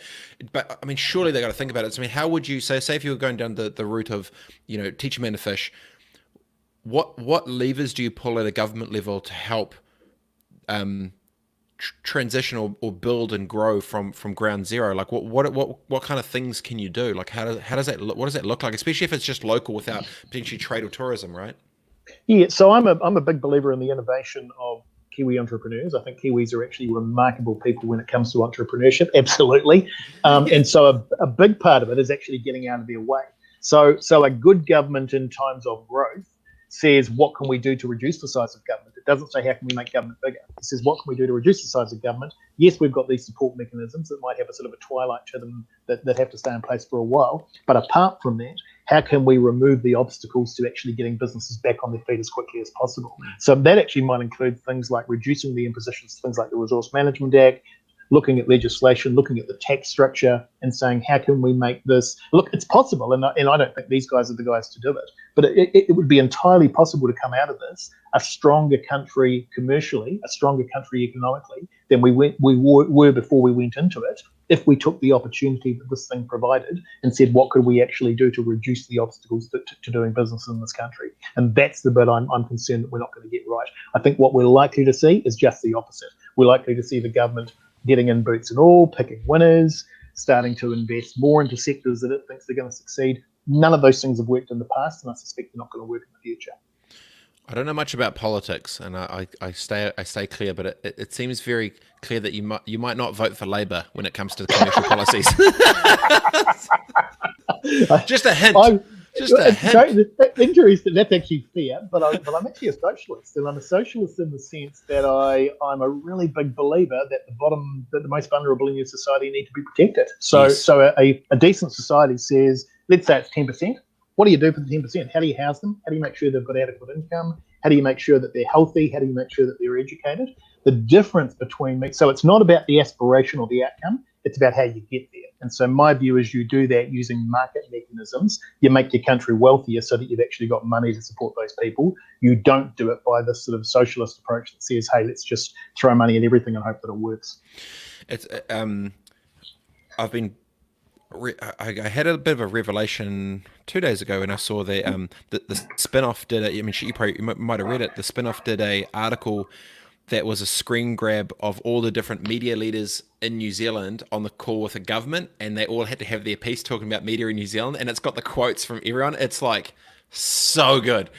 S1: But I mean, surely they got to think about it. So, I mean, how would you say if you were going down the route of teach a man to fish? What levers do you pull at a government level to help? Transition or build and grow from ground zero? Like what kind of things can you do? Like how does that look? What does that look like, especially if it's just local without potentially trade or tourism, right?
S2: Yeah, so I'm a big believer in the innovation of Kiwi entrepreneurs. I think Kiwis are actually remarkable people when it comes to entrepreneurship, absolutely. And so a big part of it is actually getting out of their way. So a good government in times of growth says, what can we do to reduce the size of government? It doesn't say, how can we make government bigger? It says, what can we do to reduce the size of government? Yes, we've got these support mechanisms that might have a sort of a twilight to them that have to stay in place for a while. But apart from that, how can we remove the obstacles to actually getting businesses back on their feet as quickly as possible? So that actually might include things like reducing the impositions, things like the Resource Management Act, looking at legislation, looking at the tax structure and saying, how can we make this? Look, it's possible, and I don't think these guys are the guys to do it, but it would be entirely possible to come out of this a stronger country commercially, a stronger country economically than we were before we went into it, if we took the opportunity that this thing provided and said, what could we actually do to reduce the obstacles to doing business in this country? And that's the bit I'm concerned that we're not going to get right. I think what we're likely to see is just the opposite. We're likely to see the government getting in boots and all, picking winners, starting to invest more into sectors that it thinks they're going to succeed. None of those things have worked in the past, and I suspect they're not going to work in the future.
S1: I don't know much about politics, and I stay clear, but it seems very clear that you might not vote for Labor when it comes to commercial policies. Just a hint. Just a hint.
S2: Injuries, that's actually fair, but I'm actually a socialist, and I'm a socialist in the sense that I'm a really big believer that the most vulnerable in your society need to be protected. So
S1: Yes.
S2: so a decent society says, let's say it's 10%. What do you do for the 10%? How do you house them? How do you make sure they've got adequate income? How do you make sure that they're healthy? How do you make sure that they're educated? The difference between so it's not about the aspiration or the outcome. It's about how you get there. And so my view is you do that using market mechanisms. You make your country wealthier so that you've actually got money to support those people. You don't do it by this sort of socialist approach that says, hey, let's just throw money at everything and hope that it works.
S1: It's I've been I had a bit of a revelation 2 days ago when I saw the spin-off did a, I mean, you might have read it. The spin-off did a article that was a screen grab of all the different media leaders in New Zealand on the call with the government, and they all had to have their piece talking about media in New Zealand, and it's got the quotes from everyone. It's like so good.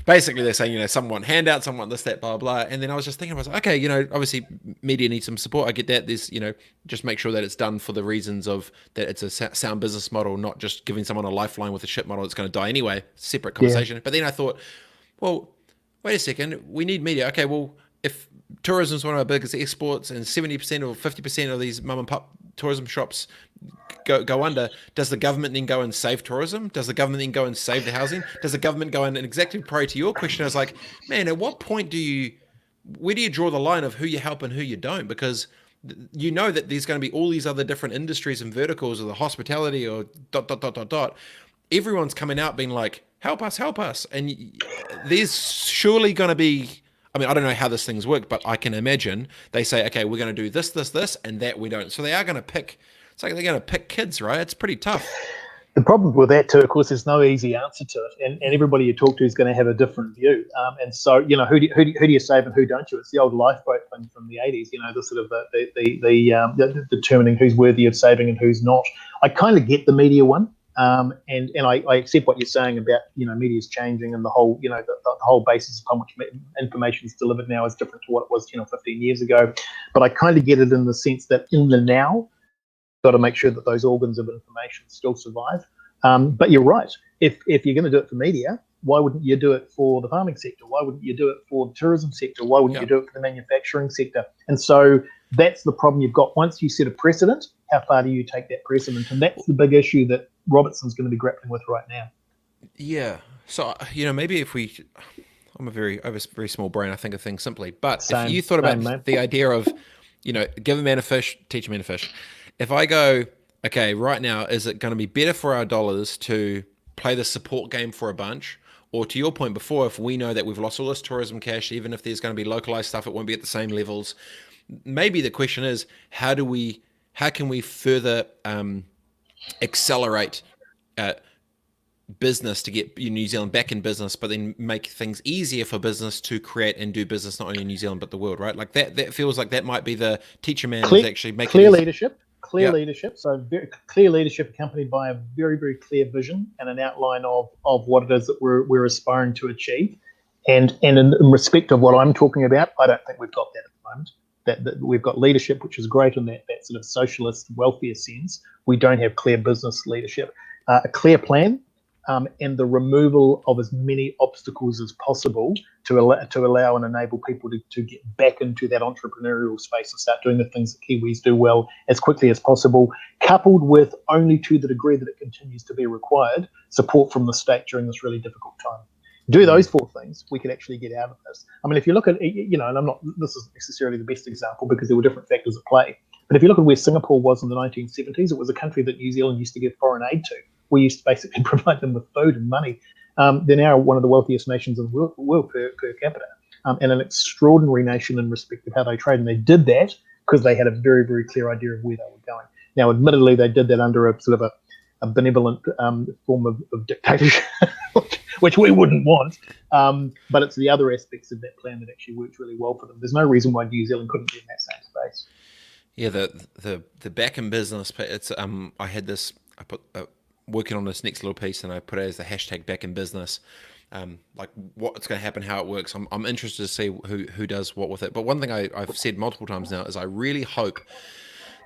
S1: Basically, they're saying, some want handouts, some want this, that, blah, blah. And then I was just thinking, I was like, okay, obviously media needs some support. I get that. There's, just make sure that it's done for the reasons of that it's a sound business model, not just giving someone a lifeline with a shit model that's going to die anyway. Separate conversation. Yeah. But then I thought, well, wait a second. We need media. Okay, well, if tourism is one of our biggest exports and 70% or 50% of these mum and pop tourism shops go under, does the government then go and save tourism? Does the government then go and save the housing? Does the government go and exactly prior to your question, I was like, man, at what point where do you draw the line of who you help and who you don't? Because you know that there's going to be all these other different industries and verticals, or the hospitality or ... Everyone's coming out being like, help us. And there's surely going to be, I mean, I don't know how this things work, but I can imagine they say, okay, we're going to do this, and that we don't. So they are going to pick, it's like they're going to pick kids, right? It's pretty tough.
S2: The problem with that too, of course, there's no easy answer to it, and everybody you talk to is going to have a different view. And so, who do you save and who don't you? It's the old lifeboat thing from the 80s. The sort of the determining who's worthy of saving and who's not. I kind of get the media one, and I accept what you're saying about media's changing, and the whole the whole basis upon which information is delivered now is different to what it was 15 years ago. But I kind of get it in the sense that in the now, got to make sure that those organs of information still survive. But you're right. If you're going to do it for media, why wouldn't you do it for the farming sector? Why wouldn't you do it for the tourism sector? Why wouldn't you do it for the manufacturing sector? And so that's the problem you've got. Once you set a precedent, how far do you take that precedent? And that's the big issue that Robertson's going to be grappling with right now.
S1: Yeah. So, maybe if I have a very small brain, I think of things simply. But if you thought about the idea of, give a man a fish, teach a man to fish. If I go, okay, right now, is it going to be better for our dollars to play the support game for a bunch? Or to your point before, if we know that we've lost all this tourism cash, even if there's going to be localized stuff, it won't be at the same levels. Maybe the question is, how can we further accelerate business to get New Zealand back in business, but then make things easier for business to create and do business not only in New Zealand but the world, right? Like that feels like that might be the teacher man is actually making
S2: clear leadership. Leadership. So very clear leadership accompanied by a very, very clear vision and an outline of what it is that we're aspiring to achieve. And in respect of what I'm talking about, I don't think we've got that at the moment. That we've got leadership, which is great in that sort of socialist welfare sense. We don't have clear business leadership, a clear plan, and the removal of as many obstacles as possible to allow and enable people to get back into that entrepreneurial space and start doing the things that Kiwis do well as quickly as possible, coupled with, only to the degree that it continues to be required, support from the state during this really difficult time. Do those four things, we could actually get out of this. I mean, if you look at, and this isn't necessarily the best example because there were different factors at play, but if you look at where Singapore was in the 1970s, it was a country that New Zealand used to give foreign aid to. We used to basically provide them with food and money. They're now one of the wealthiest nations in the world per capita, and an extraordinary nation in respect of how they trade. And they did that because they had a very, very clear idea of where they were going. Now, admittedly, they did that under a sort of a benevolent form of dictatorship, which we wouldn't want. But it's the other aspects of that plan that actually worked really well for them. There's no reason why New Zealand couldn't be in that same space.
S1: Yeah, the back in business. It's I put working on this next little piece, and I put it as the hashtag back in business. Like what's going to happen, how it works. I'm interested to see who does what with it. But one thing I've said multiple times now is I really hope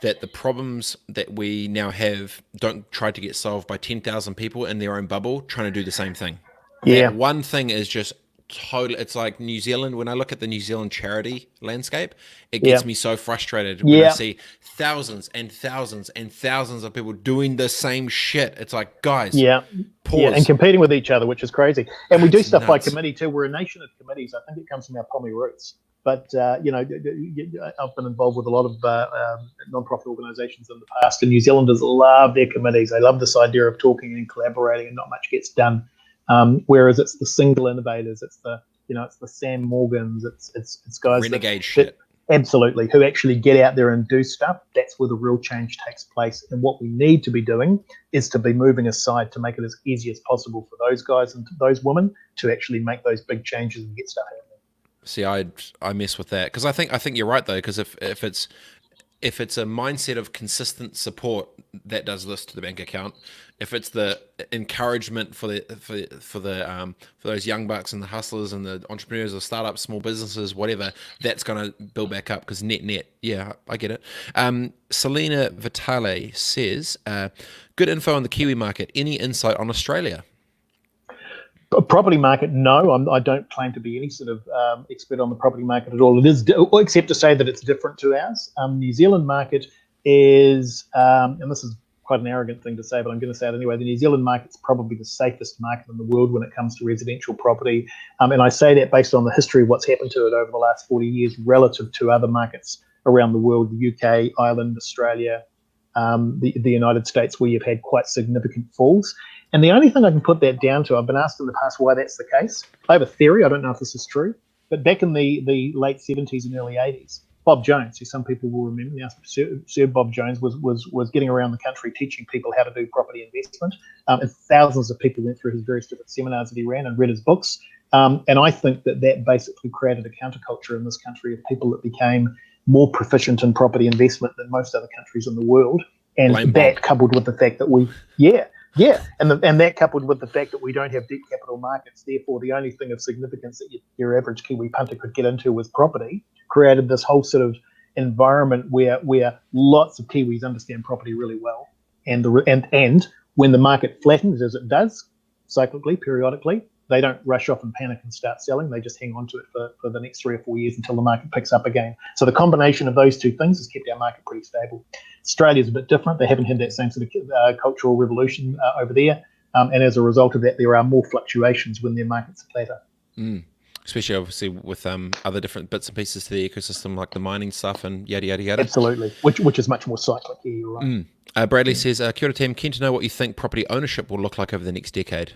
S1: that the problems that we now have don't try to get solved by 10,000 people in their own bubble trying to do the same thing.
S2: Yeah.
S1: That one thing is just totally, it's like New Zealand. When I look at the New Zealand charity landscape, it gets me so frustrated when I see thousands and thousands and thousands of people doing the same shit. It's like, guys, pause.
S2: Yeah, and competing with each other, which is crazy. And we do stuff by committee too. We're a nation of committees. I think it comes from our Pommy roots. But I've been involved with a lot of non-profit organisations in the past, and New Zealanders love their committees. They love this idea of talking and collaborating, and not much gets done. Whereas it's the single innovators, it's the Sam Morgans, it's guys
S1: renegade shit.
S2: Absolutely, who actually get out there and do stuff. That's where the real change takes place. And what we need to be doing is to be moving aside to make it as easy as possible for those guys and those women to actually make those big changes and get stuff happening.
S1: See, I mess with that because I think you're right though, because if it's a mindset of consistent support, that does this to the bank account. If it's the encouragement for those young bucks and the hustlers and the entrepreneurs or startups, small businesses, whatever, that's going to build back up because net, yeah, I get it. Selena Vitale says, good info on the Kiwi market. Any insight on Australia?
S2: Property market, no. I don't claim to be any sort of expert on the property market at all. It is, except to say that it's different to ours. New Zealand market is, and this is quite an arrogant thing to say, but I'm going to say it anyway. The New Zealand market's probably the safest market in the world when it comes to residential property, and I say that based on the history of what's happened to it over the last 40 years relative to other markets around the world, the UK, Ireland, Australia, the United States, where you've had quite significant falls. And the only thing I can put that down to, I've been asked in the past why that's the case. I have a theory. I don't know if this is true, but back in the late 70s and early 80s, Bob Jones, who some people will remember now, Sir Bob Jones was getting around the country teaching people how to do property investment. And thousands of people went through his various different seminars that he ran and read his books. And I think that basically created a counterculture in this country of people that became more proficient in property investment than most other countries in the world. And that coupled with the fact that and that coupled with the fact that we don't have debt capital markets, therefore the only thing of significance that your average Kiwi punter could get into was property, created this whole sort of environment where lots of Kiwis understand property really well, and when the market flattens, as it does, cyclically, periodically, they don't rush off and panic and start selling. They just hang on to it for the next 3 or 4 years until the market picks up again. So the combination of those two things has kept our market pretty stable. Australia's a bit different. They haven't had that same sort of cultural revolution over there. And as a result of that, there are more fluctuations when their markets are flatter.
S1: Especially, obviously, with other different bits and pieces to the ecosystem, like the mining stuff and yada, yada, yada.
S2: Absolutely, which is much more cyclic. Yeah, you're right.
S1: Bradley says, Kia ora team, keen to know what you think property ownership will look like over the next decade.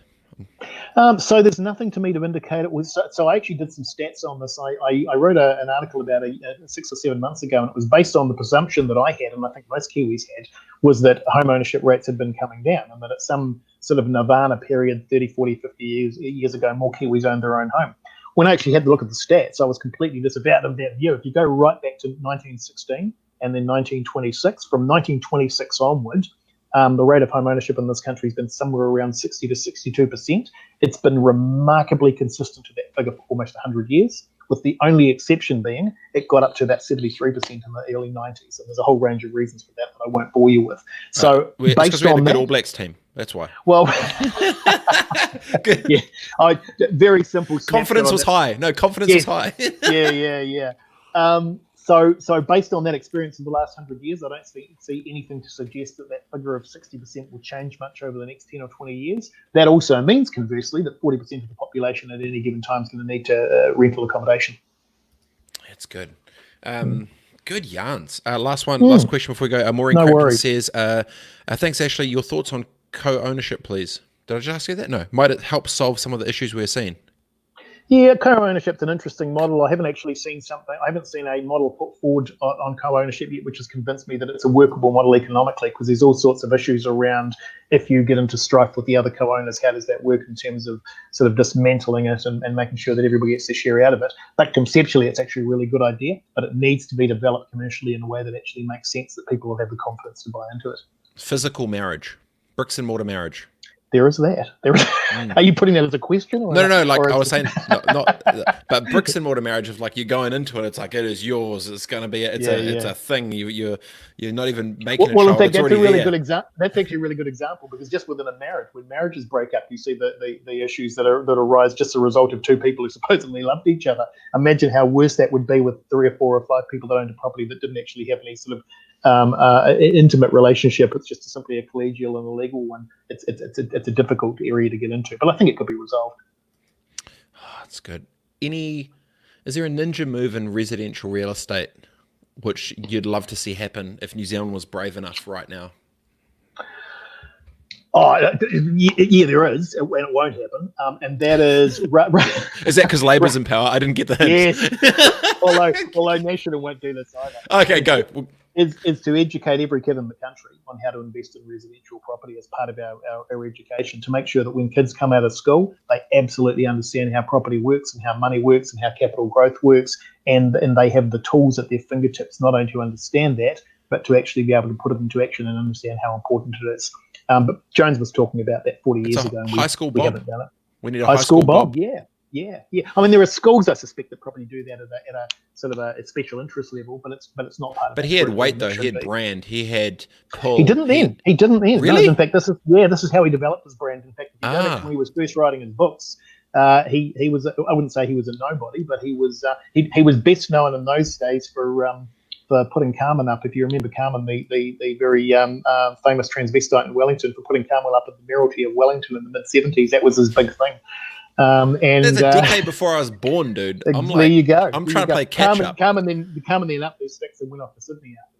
S2: So there's nothing to me to indicate it was. So I actually did some stats on this. I wrote an article about 6 or 7 months ago, and it was based on the presumption that I had, and I think most Kiwis had, was that home ownership rates had been coming down, and that at some sort of nirvana period 30, 40, 50 years ago, more Kiwis owned their own home. When I actually had to look at the stats, I was completely disavowed of that view. If you go right back to 1916 and then 1926, from 1926 onward, the rate of home ownership in this country has been somewhere around 60 to 62%. It's been remarkably consistent to that figure for almost 100 years, with the only exception being it got up to about 73% in the early 90s. And there's a whole range of reasons for that I won't bore you with. So
S1: it's because we had a good All Blacks team. That's why.
S2: Well, yeah, very simple.
S1: Confidence was high. No, confidence was high.
S2: Yeah. So based on that experience in the last 100 years, I don't see anything to suggest that figure of 60% will change much over the next 10 or 20 years. That also means, conversely, that 40% of the population at any given time is going to need rental accommodation.
S1: That's good. Good yarns. Last question before we go. Maureen Crampton says, thanks, Ashley. Your thoughts on co-ownership, please. Did I just ask you that? No. Might it help solve some of the issues we're seeing?
S2: Yeah, co-ownership's an interesting model. I haven't actually seen a model put forward on co-ownership yet, which has convinced me that it's a workable model economically, because there's all sorts of issues around if you get into strife with the other co-owners, how does that work in terms of sort of dismantling it and making sure that everybody gets their share out of it. But conceptually, it's actually a really good idea, but it needs to be developed commercially in a way that actually makes sense, that people will have the confidence to buy into it.
S1: Physical marriage, bricks and mortar marriage.
S2: There is that. Are you putting that as a question? Or
S1: no. Like I was saying, not. But bricks and mortar marriage, of like you're going into it, it's like it is yours. It's going to be. It's a thing. You're not even making.
S2: Well, in fact, that's a really good example. That's actually a really good example, because just within a marriage, when marriages break up, you see the issues that arise just as a result of two people who supposedly loved each other. Imagine how worse that would be with 3 or 4 or 5 people that owned a property that didn't actually have any sort of intimate relationship. It's just simply a collegial and a legal one. It's a difficult area to get into, but I think it could be resolved.
S1: Oh, that's good. Any Is there a ninja move in residential real estate which you'd love to see happen if New Zealand was brave enough right now?
S2: Oh, yeah, there is, and it won't happen. And that is,
S1: Is that because Labour's in power? I didn't get the hint.
S2: yes. although National won't do this either.
S1: Okay, go.
S2: Is to educate every kid in the country on how to invest in residential property as part of our education, to make sure that when kids come out of school, they absolutely understand how property works and how money works and how capital growth works, and they have the tools at their fingertips not only to understand that, but to actually be able to put it into action and understand how important it is. But Jones was talking about that 40 years ago.
S1: High school
S2: we
S1: Bob.
S2: haven't done it.
S1: We need a high school Bob.
S2: Yeah. I mean, there are schools I suspect that probably do that at a sort of a special interest level, but it's not part of.
S1: But he had weight though. He had brand. He had pull.
S2: He didn't then.
S1: Really?
S2: No, in fact, this is how he developed his brand. In fact, if you go back when he was first writing his books, he was, I wouldn't say he was a nobody, but he was best known in those days for putting Carmen up. If you remember Carmen, the very famous transvestite in Wellington, for putting Carmen up at the Mayoralty of Wellington in the mid-70s. That was his big thing. And
S1: that's a decade before I was born, dude. I'm like,
S2: there you go.
S1: I'm trying to play catch up.
S2: Carmen then up their sticks and went off to Sydney after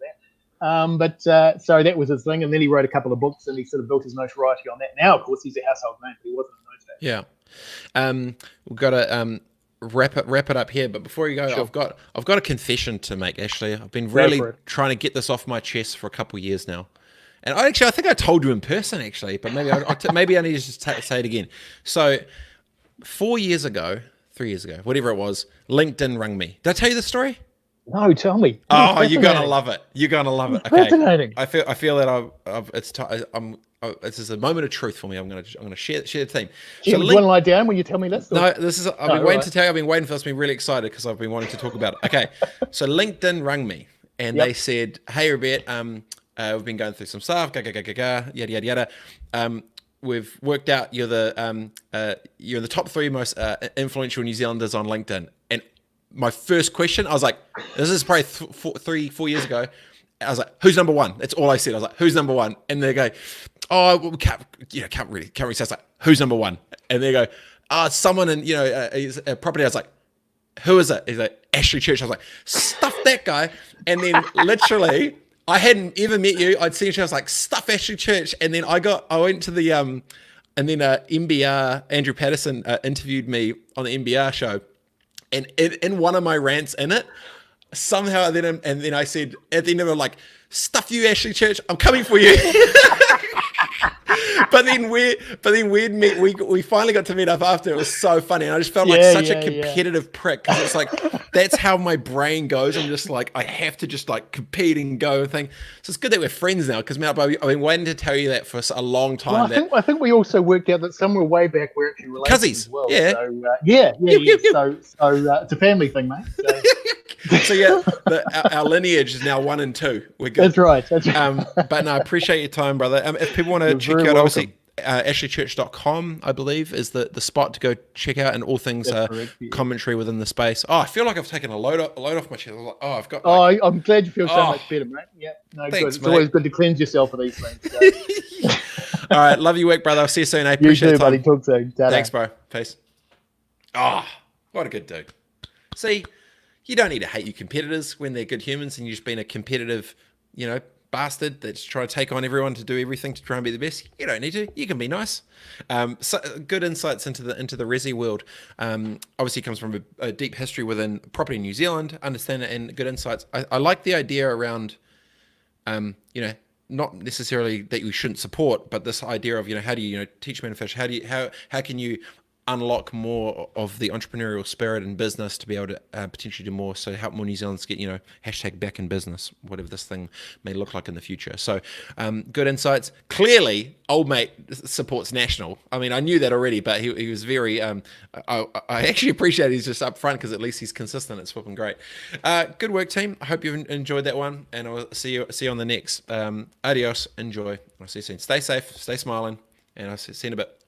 S2: that. So that was his thing, and then he wrote a couple of books and he sort of built his notoriety on that. Now, of course, he's a household name, but he wasn't in those days.
S1: Yeah. We've got to wrap it up here, but before you go, sure. I've got a confession to make. Actually, I've been really trying to get this off my chest for a couple of years now, and I think I told you in person actually, but maybe maybe I need to just say it again. So 3 years ago, whatever it was, LinkedIn rang me. Did I tell you the story?
S2: No, tell me.
S1: Oh, you're gonna love it. You're gonna love it. Okay.
S2: Fascinating.
S1: I feel that this is a moment of truth for me. I'm gonna share the theme.
S2: So you want to lie down when you tell me that story?
S1: No, this is. I've been waiting to tell you. I've been waiting for this. I've been really excited because I've been wanting to talk about it. Okay, so LinkedIn rang me and they said, "Hey, Robett, we've been going through some stuff. Yada yada yada. We've worked out you're the top 3 most influential New Zealanders on LinkedIn." And my first question, I was like, "This is probably 4 years ago." I was like, "Who's number 1?" That's all I said. I was like, "Who's number 1?" And they go, "Oh, well, we can't really say." I was like, "Who's number 1?" And they go, "Someone in a property." I was like, "Who is it?" He's like, "Ashley Church." I was like, "Stuff that guy." And then literally, I hadn't ever met you. I'd seen you. I was like, "Stuff Ashley Church." And then I went to the and then MBR Andrew Patterson interviewed me on the MBR show, and in one of my rants in it, somehow then I said at the end of it, like, "Stuff you, Ashley Church. I'm coming for you." But then we finally got to meet up after. It was so funny, and I just felt like such a competitive prick, because it's like that's how my brain goes. I'm just like, I have to just like compete and go and think. So it's good that we're friends now, because I've been waiting to tell you that for a long time.
S2: Well, I think we also worked out that somewhere way back we're actually related as well.
S1: Yeah.
S2: So, So it's a family thing, mate.
S1: So yeah, our lineage is now 1 and 2. We're good.
S2: That's right.
S1: But no, I appreciate your time, brother. If people want to check you out, obviously, ashleychurch.com, I believe, is the spot to go check out, and all things commentary within the space. Oh, I feel like I've taken a load off my chest. I was like, I've got. Like,
S2: I'm glad you feel so much better, mate. Yeah, no,
S1: thanks,
S2: good. It's always good to cleanse yourself of these things. So.
S1: All right, love your work, brother. I'll see you soon. I appreciate
S2: you
S1: the time.
S2: Buddy. Talk soon. Ta-da.
S1: Thanks, bro. Peace. What a good dude. See, you don't need to hate your competitors when they're good humans, and you've just been a competitive, bastard that's trying to take on everyone to do everything to try and be the best. You don't need to. You can be nice. So good insights into the resi world. Obviously comes from a deep history within property in New Zealand. Understand it, and good insights. I like the idea around, not necessarily that you shouldn't support, but this idea of how do you teach men to fish? How can you unlock more of the entrepreneurial spirit in business to be able to potentially do more, so help more New Zealanders get hashtag back in business, whatever this thing may look like in the future. So good insights. Clearly old mate supports National. I mean, I knew that already, but he was very I actually appreciate he's just up front, because at least he's consistent. It's flipping great. Good work, team. I hope you've enjoyed that one, and I'll see you on the next. Adios. Enjoy. I'll see you soon. Stay safe, stay smiling, and I'll see you in a bit.